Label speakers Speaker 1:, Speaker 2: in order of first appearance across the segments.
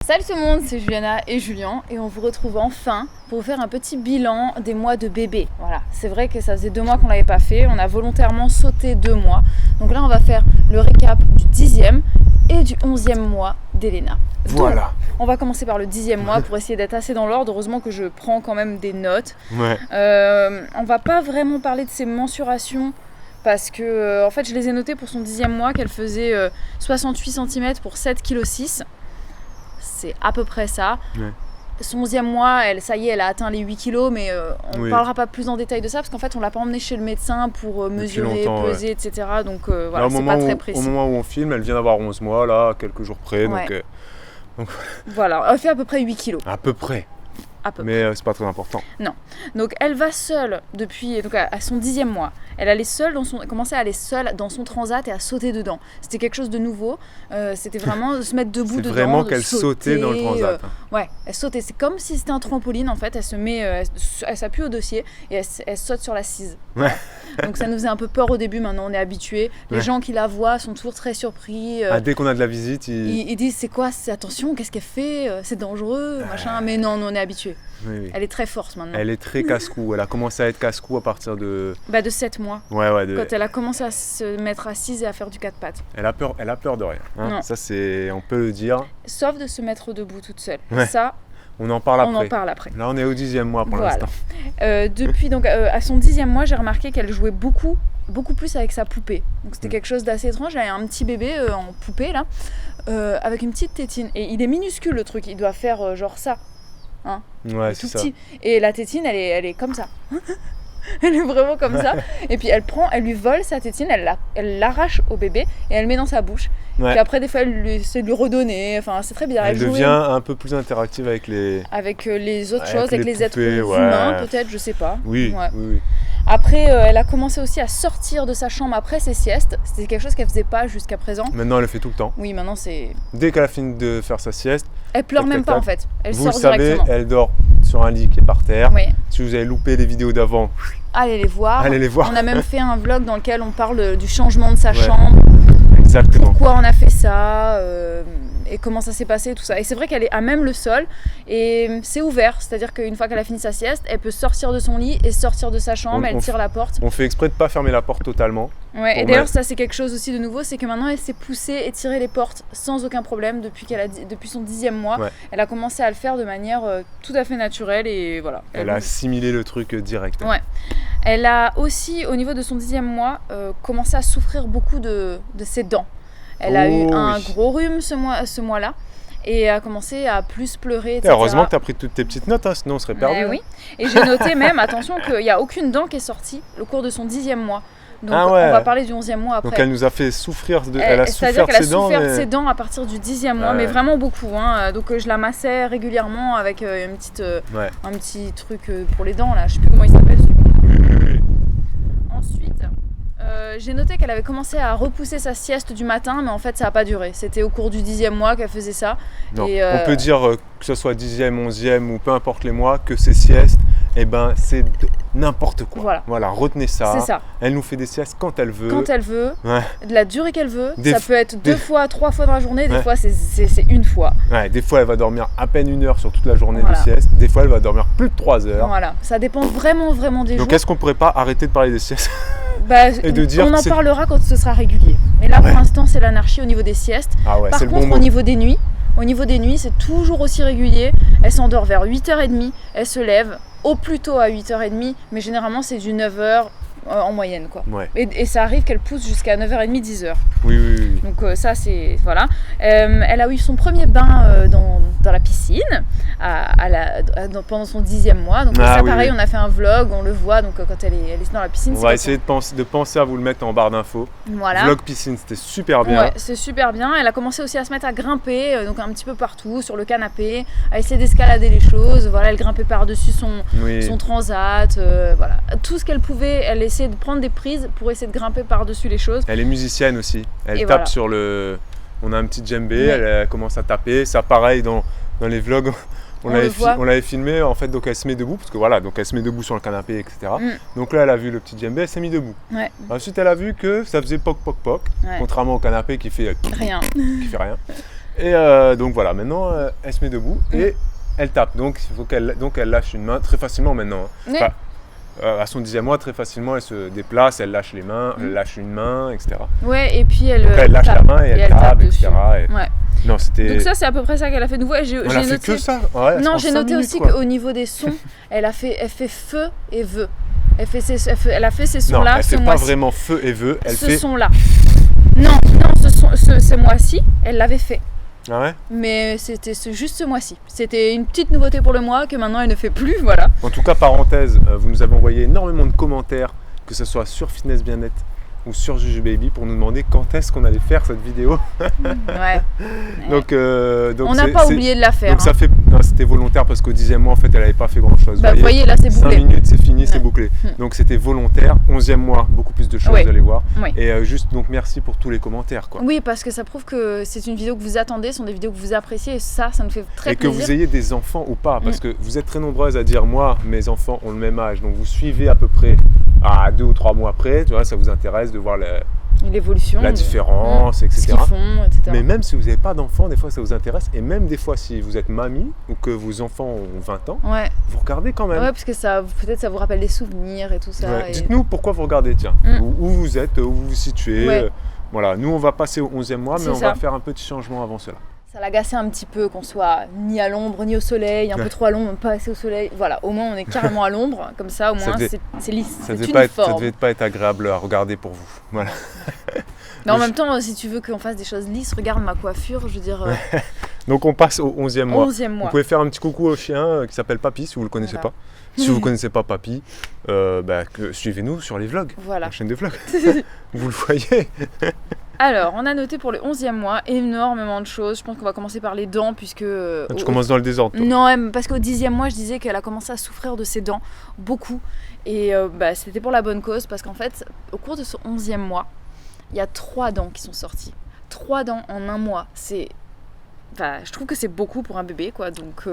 Speaker 1: Salut tout le monde, c'est Juliana et Julien et on vous retrouve enfin pour vous faire un petit bilan des mois de bébé. Voilà, c'est vrai que ça faisait 2 mois qu'on l'avait pas fait, on a volontairement sauté 2 mois. Donc là on va faire le récap du 10e et du 11e mois d'Elena.
Speaker 2: Voilà.
Speaker 1: On va commencer par le 10e mois pour essayer d'être assez dans l'ordre. Heureusement que je prends quand même des notes.
Speaker 2: Ouais.
Speaker 1: On va pas vraiment parler de ses mensurations parce que en fait je les ai notées pour son 10e mois qu'elle faisait 68 cm pour 7,6 kg. C'est à peu près ça.
Speaker 2: Ouais.
Speaker 1: Son 11e mois, ça y est, elle a atteint les 8 kg, mais on ne parlera pas plus en détail de ça parce qu'en fait on l'a pas emmenée chez le médecin pour mesurer, peser, etc. Donc voilà,
Speaker 2: là,
Speaker 1: c'est pas très précis.
Speaker 2: Au moment où on filme, elle vient d'avoir 11 mois, là, quelques jours près.
Speaker 1: Ouais.
Speaker 2: Donc
Speaker 1: voilà, elle fait à peu près 8 kg.
Speaker 2: à peu près. Mais c'est pas très important.
Speaker 1: Non. Donc elle va seule depuis donc à son 10e mois. Elle commençait à aller seule dans son transat et à sauter dedans. C'était quelque chose de nouveau. C'était vraiment se mettre debout dedans.
Speaker 2: C'est vraiment qu'elle sautait dans le transat.
Speaker 1: Ouais, elle sautait. C'est comme si c'était un trampoline en fait. Elle s'appuie au dossier et elle saute sur l'assise.
Speaker 2: Ouais.
Speaker 1: Donc ça nous faisait un peu peur au début. Maintenant on est habitués. Les gens qui la voient sont toujours très surpris.
Speaker 2: Dès qu'on a de la visite,
Speaker 1: ils disent c'est quoi, attention, qu'est-ce qu'elle fait, c'est dangereux, machin. Mais non, on est habitués.
Speaker 2: Oui.
Speaker 1: Elle est très forte maintenant.
Speaker 2: Elle est très casse-cou. Elle a commencé à être casse-cou à partir de...
Speaker 1: de 7 mois.
Speaker 2: Ouais.
Speaker 1: Quand elle a commencé à se mettre assise et à faire du 4 pattes.
Speaker 2: Elle a peur de rien. Hein. Ça, on peut le dire.
Speaker 1: Sauf de se mettre debout toute seule.
Speaker 2: Ouais.
Speaker 1: Ça,
Speaker 2: on en parle après. Là, on est au 10e mois pour l'instant.
Speaker 1: Depuis à son 10e mois, j'ai remarqué qu'elle jouait beaucoup plus avec sa poupée. Donc c'était quelque chose d'assez étrange. Elle avait un petit bébé en poupée là, avec une petite tétine. Et il est minuscule le truc. Il doit faire genre ça. Hein,
Speaker 2: ouais, c'est ça.
Speaker 1: Petit. Et la tétine, elle est comme ça. Elle est vraiment comme ça. Et puis elle lui vole sa tétine, elle l'arrache au bébé et elle met dans sa bouche.
Speaker 2: Ouais.
Speaker 1: Puis après des fois elle essaie de lui redonner. Enfin c'est très bizarre.
Speaker 2: Elle devient un peu plus interactive avec les
Speaker 1: autres choses, avec les êtres humains peut-être, je sais pas.
Speaker 2: Oui.
Speaker 1: Après elle a commencé aussi à sortir de sa chambre après ses siestes. C'était quelque chose qu'elle faisait pas jusqu'à présent.
Speaker 2: Maintenant elle le fait tout le temps.
Speaker 1: Oui, maintenant c'est...
Speaker 2: Dès qu'elle a fini de faire sa sieste,
Speaker 1: elle pleure même pas en fait. Elle sort
Speaker 2: directement.
Speaker 1: Vous savez,
Speaker 2: elle dort sur un lit qui est par terre.
Speaker 1: Oui.
Speaker 2: Si vous avez loupé les vidéos d'avant,
Speaker 1: allez les voir. On a même fait un vlog dans lequel on parle du changement de sa chambre.
Speaker 2: Exactement.
Speaker 1: Pourquoi on a fait ça et comment ça s'est passé, tout ça. Et c'est vrai qu'elle est à même le sol et c'est ouvert. C'est-à-dire qu'une fois qu'elle a fini sa sieste, elle peut sortir de son lit et sortir de sa chambre. Elle tire la porte.
Speaker 2: On fait exprès de ne pas fermer la porte totalement.
Speaker 1: Ouais, et d'ailleurs ça c'est quelque chose aussi de nouveau, c'est que maintenant elle s'est poussée et tirée les portes sans aucun problème depuis son 10e mois. Ouais. Elle a commencé à le faire de manière tout à fait naturelle et voilà.
Speaker 2: Elle a assimilé le truc direct.
Speaker 1: Ouais. Elle a aussi, au niveau de son 10e mois, commencé à souffrir beaucoup de ses dents. Elle a eu un gros rhume ce mois-là et a commencé à plus pleurer, etc.
Speaker 2: Heureusement que tu as pris toutes tes petites notes, hein, sinon on serait perdu.
Speaker 1: Oui. Et j'ai noté même, attention, qu'il n'y a aucune dent qui est sortie au cours de son 10e mois. Donc on va parler du 11e mois après.
Speaker 2: Donc elle nous a fait souffrir,
Speaker 1: elle a souffert de ses dents à partir du 10e mois, mais vraiment beaucoup. Hein. Donc je la massais régulièrement avec un petit truc pour les dents, là. Je sais plus comment il s'appelle. Ensuite, j'ai noté qu'elle avait commencé à repousser sa sieste du matin, mais en fait ça n'a pas duré. C'était au cours du 10e mois qu'elle faisait ça.
Speaker 2: Non. On peut dire que ce soit 10e, 11e ou peu importe les mois, que ces siestes, c'est n'importe quoi. Voilà, retenez ça.
Speaker 1: C'est ça.
Speaker 2: Elle nous fait des siestes quand elle veut.
Speaker 1: De la durée qu'elle veut. Ça peut être 2 fois, 3 fois dans la journée, des fois c'est 1 fois.
Speaker 2: Ouais, des fois elle va dormir à peine 1 heure sur toute la journée de sieste, des fois elle va dormir plus de 3 heures.
Speaker 1: Voilà, ça dépend vraiment des jours.
Speaker 2: Donc est-ce qu'on pourrait pas arrêter de parler des siestes
Speaker 1: et de dire on en parlera quand ce sera régulier. Mais là pour l'instant c'est l'anarchie au niveau des siestes. Par contre au niveau des nuits, c'est toujours aussi régulier. Elle s'endort vers 8h30, elle se lève au plus tôt à 8h30, mais généralement c'est du 9h en moyenne quoi.
Speaker 2: Ouais.
Speaker 1: Et ça arrive qu'elle pousse jusqu'à 9h30, 10h.
Speaker 2: Oui.
Speaker 1: Donc ça c'est... Voilà. Elle a eu son premier bain dans la piscine pendant son 10e mois. Donc pareil, on a fait un vlog, on le voit donc quand elle est dans la piscine.
Speaker 2: On va essayer de penser à vous le mettre en barre d'infos.
Speaker 1: Voilà.
Speaker 2: Vlog piscine, c'était super bien.
Speaker 1: Ouais, c'est super bien. Elle a commencé aussi à se mettre à grimper, donc un petit peu partout, sur le canapé, à essayer d'escalader les choses. Voilà, elle grimpait par-dessus son transat. Voilà. Tout ce qu'elle pouvait, elle essayait de prendre des prises pour essayer de grimper par-dessus les choses.
Speaker 2: Elle est musicienne aussi. Elle tape sur le... On a un petit djembé, elle commence à taper. Ça pareil dans les vlogs. On l'avait filmé en fait, donc elle se met debout, parce que voilà, donc elle se met debout sur le canapé, etc. Donc là, elle a vu le petit djembé, elle s'est mise debout. Ouais. Ensuite, elle a vu que ça faisait poc poc poc, contrairement au canapé qui fait
Speaker 1: rien.
Speaker 2: Qui fait rien. Et donc voilà, maintenant elle se met debout et elle tape. Donc il faut qu'elle lâche une main très facilement maintenant. Enfin, à son 10e mois, très facilement, elle se déplace, elle lâche les mains, elle lâche une main, etc.
Speaker 1: Ouais, et puis elle
Speaker 2: lâche la main et elle tape, etc.
Speaker 1: Non, donc ça, c'est à peu près ça qu'elle a fait. Donc, j'ai
Speaker 2: noté... fait que ça.
Speaker 1: Non, j'ai noté aussi qu'au niveau des sons, elle fait feu et vœu. Elle a fait ces sons-là.
Speaker 2: Non, elle fait pas vraiment feu et vœu. Elle fait
Speaker 1: ce son-là. Non, ce mois-ci, elle l'avait fait.
Speaker 2: Ah ouais.
Speaker 1: Mais c'était juste ce mois-ci. C'était une petite nouveauté pour le mois que maintenant elle ne fait plus, voilà.
Speaker 2: En tout cas, parenthèse, vous nous avez envoyé énormément de commentaires, que ce soit sur Fitness Bien-être ou sur Jujubaby, pour nous demander quand est-ce qu'on allait faire cette vidéo.
Speaker 1: Ouais.
Speaker 2: donc
Speaker 1: on n'a pas oublié de la faire.
Speaker 2: Donc ça fait, c'était volontaire parce qu'au 10e mois en fait elle n'avait pas fait grand chose.
Speaker 1: Vous voyez là c'est bouclé.
Speaker 2: 5 minutes c'est fini, c'est bouclé. Donc c'était volontaire. 11e mois, beaucoup plus de choses, vous allez voir. Et juste donc merci pour tous les commentaires quoi.
Speaker 1: Oui, parce que ça prouve que c'est une vidéo que vous attendez, ce sont des vidéos que vous appréciez et ça nous fait très plaisir.
Speaker 2: Et que vous ayez des enfants ou pas, parce que vous êtes très nombreuses à dire moi mes enfants ont le même âge, donc vous suivez à peu près à 2 ou 3 mois après, tu vois, ça vous intéresse de voir
Speaker 1: l'évolution,
Speaker 2: la différence, etc.
Speaker 1: Ce qu'ils font, etc.
Speaker 2: Mais même si vous n'avez pas d'enfants, des fois ça vous intéresse. Et même des fois si vous êtes mamie ou que vos enfants ont 20 ans, vous regardez quand même.
Speaker 1: Ouais, parce que peut-être ça vous rappelle des souvenirs et tout ça.
Speaker 2: Ouais. Et... Dites-nous pourquoi vous regardez, tiens. Où vous êtes, où vous vous situez. Voilà, nous on va passer au 11e mois, mais on va faire un petit changement avant cela.
Speaker 1: Ça l'agaçait un petit peu qu'on soit ni à l'ombre ni au soleil, un peu trop à l'ombre, pas assez au soleil. Voilà, au moins on est carrément à l'ombre, comme ça au moins c'est lisse. Ça
Speaker 2: devait pas être agréable à regarder pour vous. Voilà.
Speaker 1: Mais en même temps, si tu veux qu'on fasse des choses lisses, regarde ma coiffure, je veux dire.
Speaker 2: Donc on passe au 11e mois.
Speaker 1: 11e mois.
Speaker 2: Vous pouvez faire un petit coucou au chien qui s'appelle Papy si vous le connaissez pas. Si vous ne connaissez pas Papy, suivez-nous sur les vlogs, la chaîne des vlogs. Vous le voyez.
Speaker 1: Alors, on a noté pour le 11e mois énormément de choses. Je pense qu'on va commencer par les dents puisque...
Speaker 2: tu commences dans le désordre, toi.
Speaker 1: Non, parce qu'au 10e mois, je disais qu'elle a commencé à souffrir de ses dents, beaucoup. Et c'était pour la bonne cause parce qu'en fait, au cours de ce 11e mois, il y a 3 dents qui sont sorties. 3 dents en un mois, c'est... Enfin, je trouve que c'est beaucoup pour un bébé, quoi, donc...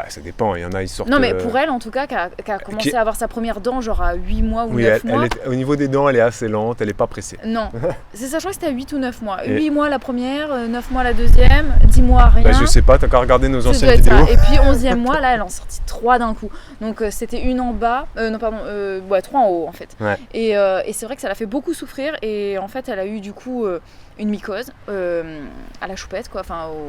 Speaker 2: ça dépend, il y en a, ils sortent...
Speaker 1: Non, mais pour elle, en tout cas, qui a commencé à avoir sa première dent, genre à 8 mois ou 9 mois...
Speaker 2: Au niveau des dents, elle est assez lente, elle n'est pas pressée.
Speaker 1: Non, c'est ça, je crois que c'était à 8 ou 9 mois. 8 mois la première, 9 mois la deuxième, 10 mois rien.
Speaker 2: Je sais pas, t'as qu'à regarder nos anciennes vidéos.
Speaker 1: Et puis 11e mois, là, elle en sortit 3 d'un coup. Donc c'était une en bas, 3 en haut, en fait.
Speaker 2: Ouais.
Speaker 1: Et c'est vrai que ça l'a fait beaucoup souffrir, et en fait, elle a eu du coup... une mycose à la choupette quoi.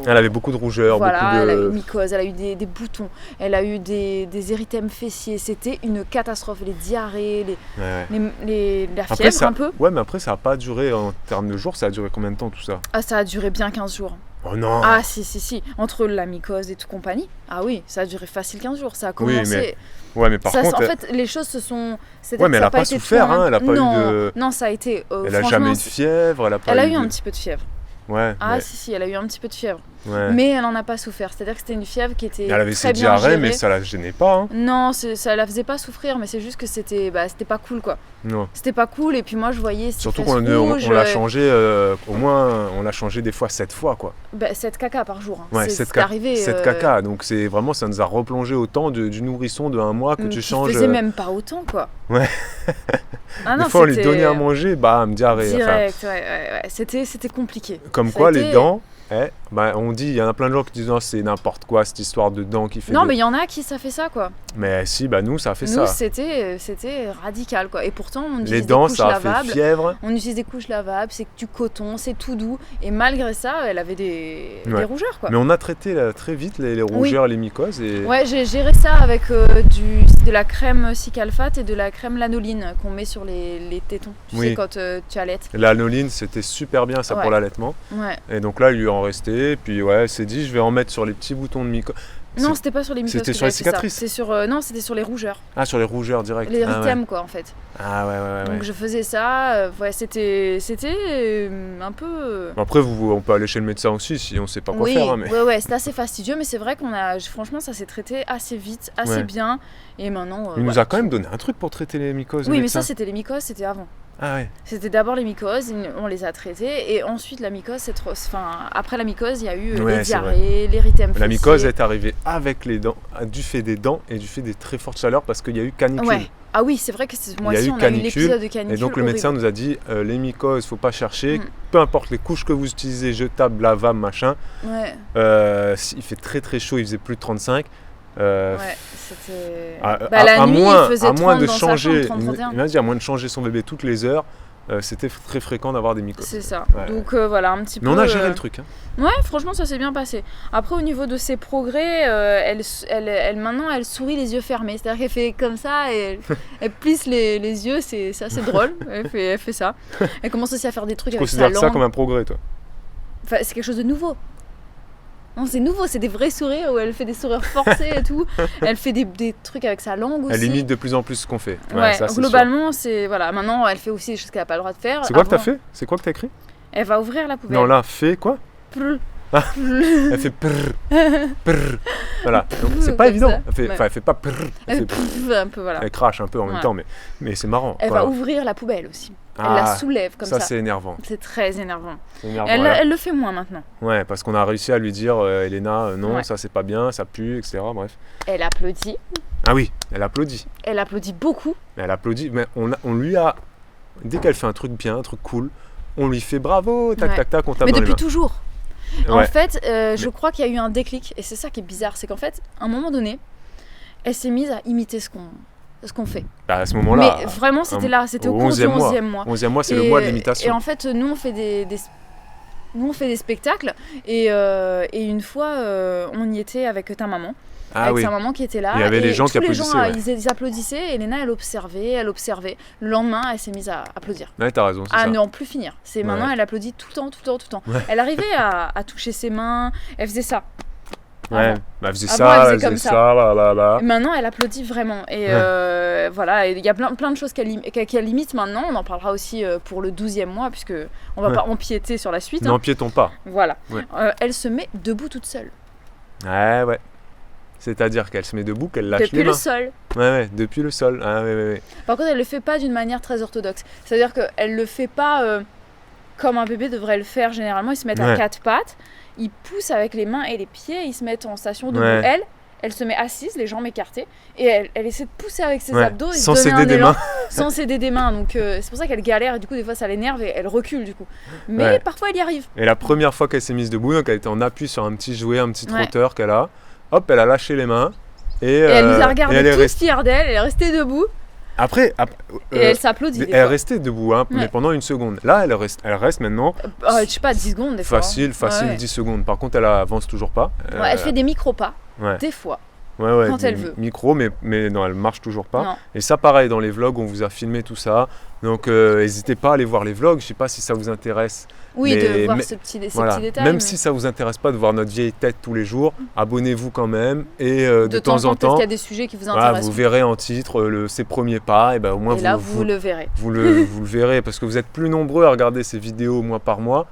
Speaker 2: Elle avait beaucoup de rougeur,
Speaker 1: elle a eu une mycose, elle a eu des boutons, elle a eu des érythèmes fessiers, c'était une catastrophe, les diarrhées, la fièvre un peu.
Speaker 2: Ouais, mais après ça n'a pas duré en termes de jours, ça a duré combien de temps tout ça?
Speaker 1: Ah, ça a duré bien 15 jours.
Speaker 2: Oh non.
Speaker 1: Ah si, entre la mycose et tout compagnie. Ah oui, ça a duré facile 15 jours, ça a commencé...
Speaker 2: Ouais, mais par contre...
Speaker 1: En fait, les choses se sont...
Speaker 2: Ouais, mais elle n'a pas souffert, hein, elle n'a pas eu de...
Speaker 1: Non, ça a été...
Speaker 2: elle n'a jamais eu de fièvre,
Speaker 1: elle a eu un petit peu de fièvre.
Speaker 2: Ouais.
Speaker 1: Ah mais... si, elle a eu un petit peu de fièvre.
Speaker 2: Ouais.
Speaker 1: Mais elle n'en a pas souffert. C'est-à-dire que c'était une fièvre qui était
Speaker 2: elle avait
Speaker 1: très
Speaker 2: ses
Speaker 1: bien
Speaker 2: diarrhées,
Speaker 1: gérée.
Speaker 2: mais ça la gênait pas. Hein.
Speaker 1: Non, ça la faisait pas souffrir, mais c'est juste que c'était pas cool, quoi.
Speaker 2: Non.
Speaker 1: C'était pas cool, et puis moi je voyais...
Speaker 2: Surtout qu'on l'a changé, au moins, on l'a changé des fois 7 fois, quoi.
Speaker 1: 7 caca par jour. Hein.
Speaker 2: Ouais, 7 caca. Donc c'est vraiment, ça nous a replongé autant du nourrisson de 1 mois que tu changes...
Speaker 1: Je faisais même pas autant, quoi.
Speaker 2: Ouais. Des fois, on lui donnait à manger, bam, diarrhée.
Speaker 1: Direct, ouais. C'était compliqué.
Speaker 2: Comme quoi, les dents... on dit, il y en a plein de gens qui disent non, c'est n'importe quoi cette histoire de dents qui fait.
Speaker 1: Non, mais il y en a qui ça fait ça quoi.
Speaker 2: Mais si, nous ça a fait ça.
Speaker 1: Nous c'était radical quoi. Et pourtant on utilise
Speaker 2: les dents,
Speaker 1: des couches
Speaker 2: ça a
Speaker 1: lavables.
Speaker 2: fait fièvre.
Speaker 1: On utilise des couches lavables, c'est du coton, c'est tout doux. Et malgré ça, elle avait des rougeurs quoi.
Speaker 2: Mais on a traité très vite les rougeurs, les mycoses. Et...
Speaker 1: Ouais, j'ai géré ça avec de la crème Cicalfate et de la crème lanoline qu'on met sur les tétons. Tu sais quand tu allaites.
Speaker 2: L'anoline c'était super bien ça pour l'allaitement.
Speaker 1: Ouais.
Speaker 2: Et donc là il lui en restait. Puis elle s'est dit je vais en mettre sur les petits boutons de mycose.
Speaker 1: Non, c'était pas sur les mycoses.
Speaker 2: C'était sur les cicatrices.
Speaker 1: C'était sur les rougeurs.
Speaker 2: Ah, sur les rougeurs direct.
Speaker 1: Les érythèmes quoi en fait.
Speaker 2: Ah ouais.
Speaker 1: Donc je faisais ça. C'était un peu.
Speaker 2: Après on peut aller chez le médecin aussi si on sait pas quoi faire. Hein, mais...
Speaker 1: Ouais, c'était assez fastidieux, mais c'est vrai franchement ça s'est traité assez vite, assez bien. Et maintenant.
Speaker 2: Il nous a quand même donné un truc pour traiter les mycoses.
Speaker 1: Oui, mais ça c'était les mycoses, c'était avant.
Speaker 2: Ah ouais.
Speaker 1: C'était d'abord les mycoses, on les a traitées, et ensuite la mycose, après la mycose, il y a eu les diarrhées, l'érythème fessier.
Speaker 2: La mycose est arrivée avec les dents, du fait des dents et du fait des très fortes chaleurs, parce qu'il y a eu canicule.
Speaker 1: Ouais. Ah oui, c'est vrai que moi aussi, on a eu l'épisode de canicule.
Speaker 2: Et donc le médecin nous a dit, les mycoses, faut pas chercher, peu importe les couches que vous utilisez, jetables, lavables, machin.
Speaker 1: Ouais.
Speaker 2: Il fait très très chaud, il faisait plus de 35.
Speaker 1: C'était... la nuit, il faisait 30
Speaker 2: moins de
Speaker 1: dans
Speaker 2: changer,
Speaker 1: sa chambre, 30-31.
Speaker 2: Il m'a dit, à moins de changer son bébé toutes les heures, c'était très fréquent d'avoir des mycoses.
Speaker 1: C'est ça. Ouais. Donc voilà, un petit peu...
Speaker 2: Mais on a géré le truc. Hein.
Speaker 1: Ouais, franchement, ça s'est bien passé. Après, au niveau de ses progrès, maintenant, elle sourit les yeux fermés. C'est-à-dire qu'elle fait comme ça et elle plisse les yeux. C'est assez drôle. Elle fait ça. Elle commence aussi à faire des trucs avec sa langue.
Speaker 2: Tu considères ça comme un progrès, toi?
Speaker 1: Enfin, c'est quelque chose de nouveau. Non, c'est nouveau, c'est des vrais sourires où elle fait des sourires forcés et tout. Elle fait des trucs avec sa langue aussi.
Speaker 2: Elle imite de plus en plus ce qu'on fait.
Speaker 1: Ouais, ça, globalement, c'est voilà. Maintenant, elle fait aussi des choses qu'elle n'a pas le droit de faire.
Speaker 2: C'est quoi que t'as fait? C'est quoi que t'as écrit?
Speaker 1: Elle va ouvrir la poubelle.
Speaker 2: Non, là, fait quoi? Elle fait prrr, prrr. Voilà. Donc, c'est pas évident. Elle fait pas prrr. Elle fait
Speaker 1: un peu, voilà.
Speaker 2: Elle crache un peu en même temps, mais c'est marrant.
Speaker 1: Elle va ouvrir la poubelle aussi. Elle la soulève comme ça.
Speaker 2: Ça, c'est énervant.
Speaker 1: C'est très énervant.
Speaker 2: Elle
Speaker 1: le fait moins maintenant.
Speaker 2: Ouais, parce qu'on a réussi à lui dire, Elena, non, ça c'est pas bien, ça pue, etc. Bref.
Speaker 1: Elle applaudit.
Speaker 2: Ah oui, elle applaudit.
Speaker 1: Elle applaudit beaucoup.
Speaker 2: Elle applaudit, mais on lui a... Dès qu'elle fait un truc bien, un truc cool, on lui fait bravo, tac, tac, tac, on tape dans les mains.
Speaker 1: Mais depuis toujours. En fait, je crois qu'il y a eu un déclic, et c'est ça qui est bizarre, c'est qu'en fait, à un moment donné, elle s'est mise à imiter ce qu'on fait.
Speaker 2: À ce moment-là.
Speaker 1: Mais vraiment, c'était au cours du 11e mois.
Speaker 2: 11e mois, c'est le mois de l'imitation.
Speaker 1: Et en fait, nous, on fait des spectacles, et une fois, on y était avec ta maman. Sa maman qui était là.
Speaker 2: Il y avait les gens qui
Speaker 1: applaudissaient. Ils applaudissaient, et Elena, elle observait. Le lendemain, elle s'est mise à applaudir.
Speaker 2: Ouais, t'as raison.
Speaker 1: À n'en plus finir. Maintenant, elle applaudit tout le temps. Ouais. Elle arrivait à toucher ses mains. Elle faisait ça.
Speaker 2: Ouais, elle faisait ça, elle faisait ça, là.
Speaker 1: Et maintenant, elle applaudit vraiment. Et voilà, il y a plein de choses qu'elle imite maintenant. On en parlera aussi pour le 12e mois, puisque on va pas empiéter sur la suite.
Speaker 2: N'empiétons pas.
Speaker 1: Voilà. Ouais. Elle se met debout toute seule.
Speaker 2: Ouais. C'est-à-dire qu'elle se met debout, qu'elle lâche
Speaker 1: depuis
Speaker 2: les mains.
Speaker 1: Le sol.
Speaker 2: Ouais, depuis le sol. Ah, ouais.
Speaker 1: Par contre, elle le fait pas d'une manière très orthodoxe. C'est-à-dire qu'elle le fait pas comme un bébé devrait le faire généralement. Ils se mettent à quatre pattes, ils poussent avec les mains et les pieds, ils se mettent en station debout. Elle se met assise, les jambes écartées, et elle essaie de pousser avec ses abdos et
Speaker 2: sans
Speaker 1: de donner
Speaker 2: céder des mains.
Speaker 1: Sans céder des mains. Donc c'est pour ça qu'elle galère, et du coup des fois ça l'énerve et elle recule du coup. Mais parfois elle y arrive.
Speaker 2: Et la première fois qu'elle s'est mise debout, donc elle était en appui sur un petit jouet, un petit trotteur qu'elle a. Hop, elle a lâché les mains. Et
Speaker 1: elle nous a regardé tout fière d'elle, elle est restée debout.
Speaker 2: Après,
Speaker 1: et elle s'applaudit.
Speaker 2: Elle est restée debout, mais pendant une seconde. Là, elle reste maintenant.
Speaker 1: Je sais pas, 10 secondes des fois.
Speaker 2: Facile, 10 secondes. Par contre, elle avance toujours pas.
Speaker 1: Elle fait des micro-pas, des fois. Quand elle veut.
Speaker 2: Micro, mais non, elle marche toujours pas. Non. Et ça, pareil, dans les vlogs, on vous a filmé tout ça. Donc, n'hésitez pas à aller voir les vlogs. Je sais pas si ça vous intéresse.
Speaker 1: Oui, de voir ces petits détails.
Speaker 2: Même si ça vous intéresse pas de voir notre vieille tête tous les jours, abonnez-vous quand même. Et de temps en temps,
Speaker 1: peut-être qu'il y a des sujets qui vous intéressent.
Speaker 2: Vous verrez en titre ses premiers pas. Et ben, au moins,
Speaker 1: vous le verrez.
Speaker 2: Vous le verrez parce que vous êtes plus nombreux à regarder ces vidéos mois par mois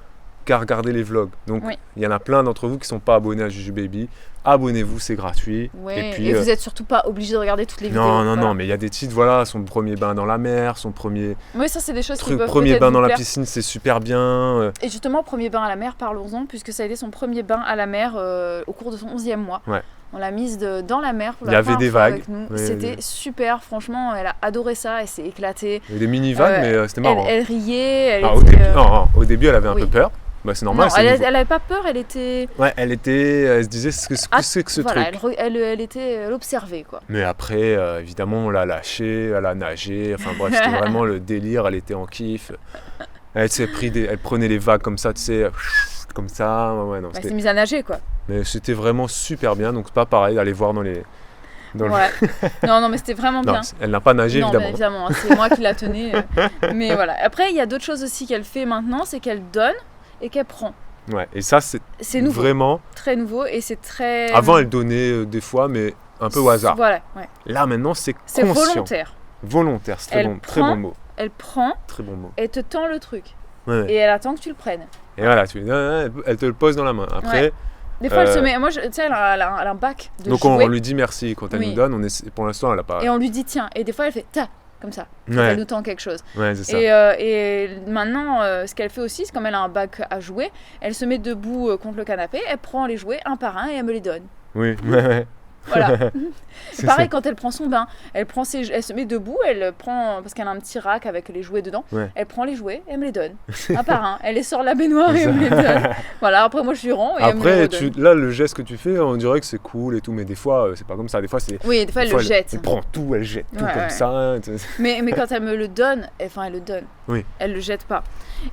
Speaker 2: qu'à regarder les vlogs. Donc, il y en a plein d'entre vous qui sont pas abonnés à Jujubaby. Abonnez-vous, c'est gratuit.
Speaker 1: Ouais, et puis, vous n'êtes surtout pas obligé de regarder toutes les vidéos.
Speaker 2: Non, mais il y a des titres, son premier bain dans la mer, son premier...
Speaker 1: Oui, ça c'est des choses qui peuvent
Speaker 2: premier bain dans la piscine, c'est super bien.
Speaker 1: Et justement, premier bain à la mer, parlons-en, puisque ça a été son premier bain à la mer au cours de son 11e mois. Ouais. On l'a mise dans la mer pour la première fois avec nous. C'était super, franchement, elle a adoré ça, elle s'est éclatée.
Speaker 2: Il y a des mini-vagues, mais c'était marrant.
Speaker 1: Elle riait.
Speaker 2: Au début, elle avait un peu peur. Bah, c'est normal.
Speaker 1: Non, elle avait pas peur, elle était.
Speaker 2: Ouais, elle se disait ce que c'est que ce truc.
Speaker 1: Elle observait quoi.
Speaker 2: Mais après, évidemment, on l'a lâchée, elle a nagé. Enfin bref, c'était vraiment le délire. Elle était en kiff. Elle prenait les vagues comme ça, tu sais, comme ça. Ouais, non,
Speaker 1: elle s'est mise à nager quoi.
Speaker 2: Mais c'était vraiment super bien. Donc c'est pas pareil d'aller voir dans les.
Speaker 1: Non, mais c'était vraiment bien.
Speaker 2: Elle n'a pas nagé, évidemment.
Speaker 1: Non, évidemment, c'est moi qui la tenais. Mais voilà. Après, il y a d'autres choses aussi qu'elle fait maintenant, c'est qu'elle donne et qu'elle prend.
Speaker 2: Ouais, et ça, c'est nouveau, vraiment
Speaker 1: très nouveau et c'est très...
Speaker 2: Avant, elle donnait des fois, mais un peu au hasard.
Speaker 1: Voilà, ouais.
Speaker 2: Là, maintenant, c'est conscient.
Speaker 1: Volontaire,
Speaker 2: c'est très bon mot.
Speaker 1: Elle prend,
Speaker 2: très bon mot.
Speaker 1: Et te tend le truc. Ouais. Et elle attend que tu le prennes.
Speaker 2: Et voilà, elle te le pose dans la main. Après... Ouais.
Speaker 1: Des fois, elle se met... Moi, tu sais, elle a un bac de
Speaker 2: donc,
Speaker 1: jouets.
Speaker 2: on lui dit merci quand elle nous donne. Pour l'instant, elle n'a pas...
Speaker 1: Et on lui dit tiens. Et des fois, elle fait ta. comme ça. Elle nous tend quelque chose.
Speaker 2: Ouais, c'est ça.
Speaker 1: Et maintenant, ce qu'elle fait aussi, c'est comme elle a un bac à jouets, elle se met debout contre le canapé, elle prend les jouets un par un et elle me les donne.
Speaker 2: Oui, ouais.
Speaker 1: Voilà. Pareil quand elle prend son bain, elle se met debout, elle prend parce qu'elle a un petit rack avec les jouets dedans. Elle prend les jouets et elle me les donne un par un. Elle les sort de la baignoire et elle me les donne. Voilà. Après moi je lui rends et
Speaker 2: après
Speaker 1: elle me les redonne.
Speaker 2: là le geste que tu fais, on dirait que c'est cool et tout, mais des fois c'est pas comme ça. Des fois c'est.
Speaker 1: Oui, des fois elle le jette.
Speaker 2: Elle prend tout, elle jette tout comme ça.
Speaker 1: Mais quand elle me le donne, elle le donne.
Speaker 2: Oui.
Speaker 1: Elle le jette pas.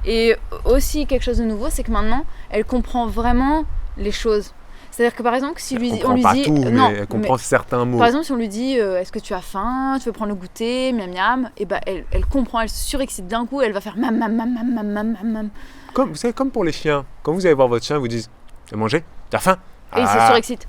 Speaker 1: Et aussi quelque chose de nouveau, c'est que maintenant elle comprend vraiment les choses. C'est-à-dire que par exemple, si on lui dit.
Speaker 2: Tout, non, mais elle comprend certains mots.
Speaker 1: Par exemple, si on lui dit est-ce que tu as faim, tu veux prendre le goûter, miam miam, et ben elle comprend, elle se surexcite d'un coup, elle va faire mam mam mam mam mam mam mam.
Speaker 2: Comme, vous savez, comme pour les chiens, quand vous allez voir votre chien, vous dites tu veux manger, tu as faim.
Speaker 1: Et il se surexcite.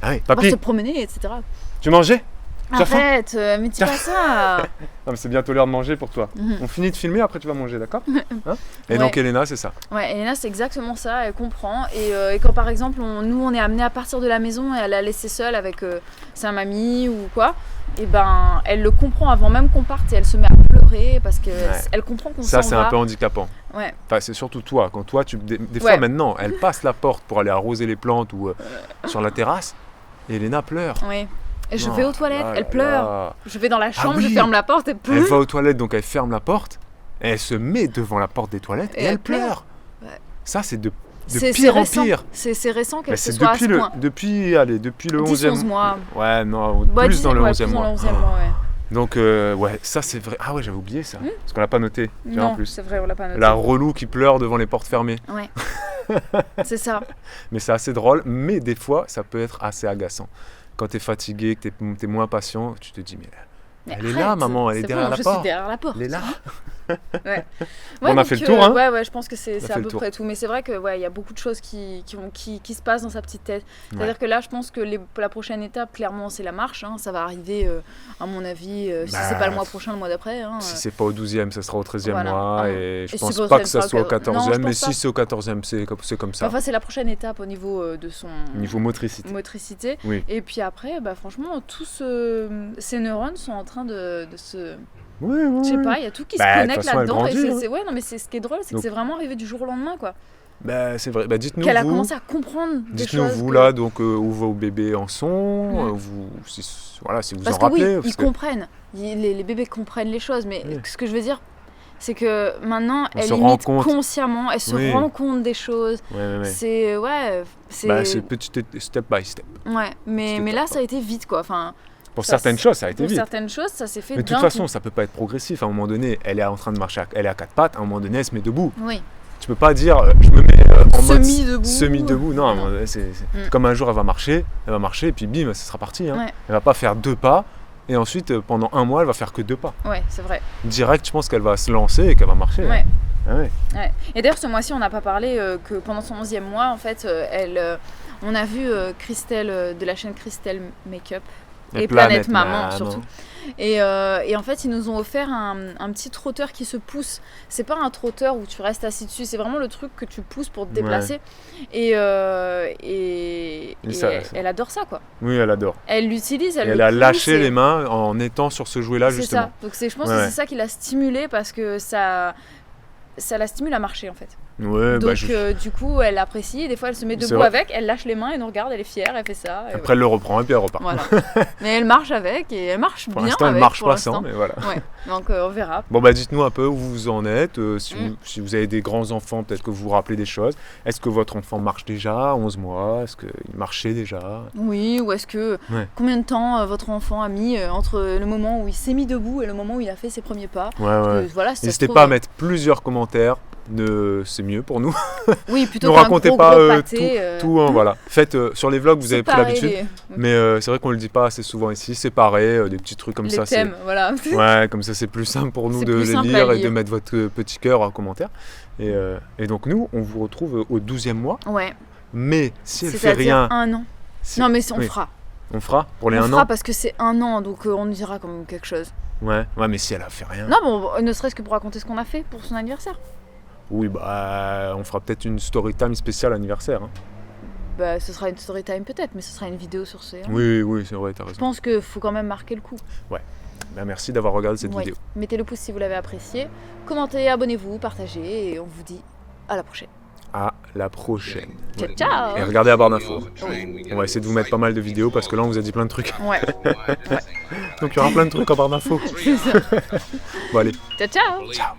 Speaker 2: Ah oui,
Speaker 1: papi. On va se promener, etc.
Speaker 2: Tu mangeais.
Speaker 1: Arrête, mais dis pas ça.
Speaker 2: Non, mais c'est bientôt l'heure de manger pour toi. On finit de filmer, après tu vas manger, d'accord hein. Et donc Elena, c'est ça.
Speaker 1: Ouais, Elena, c'est exactement ça, elle comprend. Et quand par exemple, on est amené à partir de la maison et elle la laissée seule avec sa mamie ou quoi, et ben elle le comprend avant même qu'on parte et elle se met à pleurer parce qu'elle comprend qu'on s'en va.
Speaker 2: Ça, c'est un peu handicapant.
Speaker 1: Ouais.
Speaker 2: Enfin, c'est surtout toi. Quand toi, des fois maintenant, elle passe la porte pour aller arroser les plantes ou sur la terrasse et Elena pleure.
Speaker 1: Oui. Et je vais aux toilettes, elle pleure. Je vais dans la chambre, je ferme la porte, elle pleure.
Speaker 2: Elle va aux toilettes, donc elle ferme la porte. Et elle se met devant la porte des toilettes et elle pleure. Ouais. Ça, c'est de pire en pire.
Speaker 1: C'est récent qu'elle se soit à ce point.
Speaker 2: Depuis le 11e
Speaker 1: mois.
Speaker 2: Ouais, non, plus dans le 11e mois. Donc, ça c'est vrai. Ah ouais, j'avais oublié ça. Parce qu'on l'a pas noté.
Speaker 1: Non,
Speaker 2: en plus.
Speaker 1: c'est vrai, on l'a pas noté.
Speaker 2: La relou qui pleure devant les portes fermées.
Speaker 1: Ouais. C'est ça.
Speaker 2: Mais c'est assez drôle, mais des fois, ça peut être assez agaçant. Quand tu es fatigué, que tu es moins patient, tu te dis mais elle est là, maman, elle est derrière la porte.
Speaker 1: Je suis derrière la porte.
Speaker 2: Elle est là.
Speaker 1: On
Speaker 2: a fait le tour, hein.
Speaker 1: Ouais, je pense que c'est à peu près tout. Mais c'est vrai que il y a beaucoup de choses qui se passent dans sa petite tête. C'est-à-dire que là, je pense que la prochaine étape, clairement, c'est la marche. Hein. Ça va arriver, à mon avis, si c'est pas le mois prochain, le mois d'après. Hein.
Speaker 2: Si c'est pas au 12e, ça sera au 13e mois. Et je pense pas que ça soit au 14e. Mais si c'est au 14e, c'est comme ça.
Speaker 1: Enfin, c'est la prochaine étape au niveau de son...
Speaker 2: Niveau motricité.
Speaker 1: Oui. Et puis après, franchement, tous ces neurones sont en train de se...
Speaker 2: Oui.
Speaker 1: Je sais pas, il y a tout qui se connecte là-dedans. Mais c'est ce qui est drôle, c'est que c'est vraiment arrivé du jour au lendemain, quoi.
Speaker 2: C'est vrai. Dites-nous
Speaker 1: qu'elle a commencé à comprendre des choses.
Speaker 2: Dites-nous vous là, donc où vos bébés en sont, si vous en rappelez.
Speaker 1: Parce qu'ils comprennent. Les bébés comprennent les choses, mais ce que je veux dire, c'est que maintenant, elle limite consciemment, elle se rend compte des choses. C'est
Speaker 2: c'est petit step by step.
Speaker 1: Ouais, mais là, ça a été vite, quoi. Enfin.
Speaker 2: Pour certaines choses, ça a été vite.
Speaker 1: Pour certaines choses, ça s'est fait.
Speaker 2: Mais de toute façon, ça peut pas être progressif. À un moment donné, elle est en train de marcher, elle est à quatre pattes. À un moment donné, elle se met debout.
Speaker 1: Oui.
Speaker 2: Tu peux pas dire, je me mets en mode
Speaker 1: semi-debout.
Speaker 2: Non, c'est comme un jour, elle va marcher, et puis bim, ça sera parti. Hein. Ouais. Elle va pas faire 2 pas, et ensuite, pendant 1 mois, elle va faire que 2 pas.
Speaker 1: Ouais, c'est vrai.
Speaker 2: Direct, je pense qu'elle va se lancer et qu'elle va marcher.
Speaker 1: Ouais.
Speaker 2: Ah ouais.
Speaker 1: Et d'ailleurs, ce mois-ci, on n'a pas parlé que pendant son 11e mois, en fait, on a vu Christelle de la chaîne Christelle Makeup. Et Planète Maman surtout. Et en fait, ils nous ont offert un petit trotteur qui se pousse. C'est pas un trotteur où tu restes assis dessus, c'est vraiment le truc que tu pousses pour te déplacer. Et elle adore ça, quoi.
Speaker 2: Oui, elle adore.
Speaker 1: Elle l'utilise,
Speaker 2: elle a lâché les mains en étant sur ce jouet-là, justement.
Speaker 1: C'est ça. Donc je pense que c'est ça qui l'a stimulée parce que ça la stimule à marcher, en fait.
Speaker 2: Ouais,
Speaker 1: donc du coup elle apprécie, des fois elle se met debout avec, elle lâche les mains, elle nous regarde, elle est fière, elle fait ça.
Speaker 2: Après elle le reprend et puis elle repart.
Speaker 1: Voilà. Mais elle marche avec et elle marche
Speaker 2: pour
Speaker 1: bien
Speaker 2: l'instant,
Speaker 1: avec.
Speaker 2: Elle marche pas sans, mais voilà.
Speaker 1: Ouais. Donc on verra.
Speaker 2: Bon dites-nous un peu où vous en êtes, si vous avez des grands enfants, peut-être que vous vous rappelez des choses. Est-ce que votre enfant marche déjà, 11 mois, est-ce qu'il marchait déjà?
Speaker 1: Oui, ou est-ce que combien de temps votre enfant a mis entre le moment où il s'est mis debout et le moment où il a fait ses premiers pas?
Speaker 2: Voilà, n'hésitez pas à mettre plusieurs commentaires. C'est mieux pour nous.
Speaker 1: Oui, plutôt
Speaker 2: ne racontez
Speaker 1: gros,
Speaker 2: pas
Speaker 1: pâté,
Speaker 2: tout voilà. Faites sur les vlogs, vous avez pris l'habitude. Mais c'est vrai qu'on le dit pas assez souvent ici. Séparer des petits trucs comme
Speaker 1: les
Speaker 2: ça.
Speaker 1: Thèmes, voilà.
Speaker 2: Ouais, comme ça c'est plus simple pour nous de les lire et de mettre votre petit cœur en commentaire. Et donc nous, on vous retrouve au 12e mois.
Speaker 1: Ouais.
Speaker 2: Mais si elle fait rien.
Speaker 1: 1 an. Non, mais on fera.
Speaker 2: On fera pour les 1 an.
Speaker 1: On fera parce que c'est 1 an, donc on nous dira comme quelque chose.
Speaker 2: Ouais, mais si elle a fait rien.
Speaker 1: Non, bon, ne serait-ce que pour raconter ce qu'on a fait pour son anniversaire.
Speaker 2: Oui, on fera peut-être une story time spéciale anniversaire. Hein.
Speaker 1: Ce sera une story time peut-être, mais ce sera une vidéo sur ce.
Speaker 2: Oui, c'est vrai, t'as raison.
Speaker 1: Je pense qu'il faut quand même marquer le coup.
Speaker 2: Ouais. merci d'avoir regardé cette vidéo.
Speaker 1: Mettez le pouce si vous l'avez apprécié, commentez, abonnez-vous, partagez et on vous dit à la prochaine.
Speaker 2: À la prochaine.
Speaker 1: Ciao, ciao.
Speaker 2: Et regardez à Born Info. On va essayer de vous mettre pas mal de vidéos parce que là on vous a dit plein de trucs.
Speaker 1: Ouais.
Speaker 2: Donc il y aura plein de trucs en Born Info. Bon allez.
Speaker 1: Ciao, ciao.
Speaker 2: Ciao.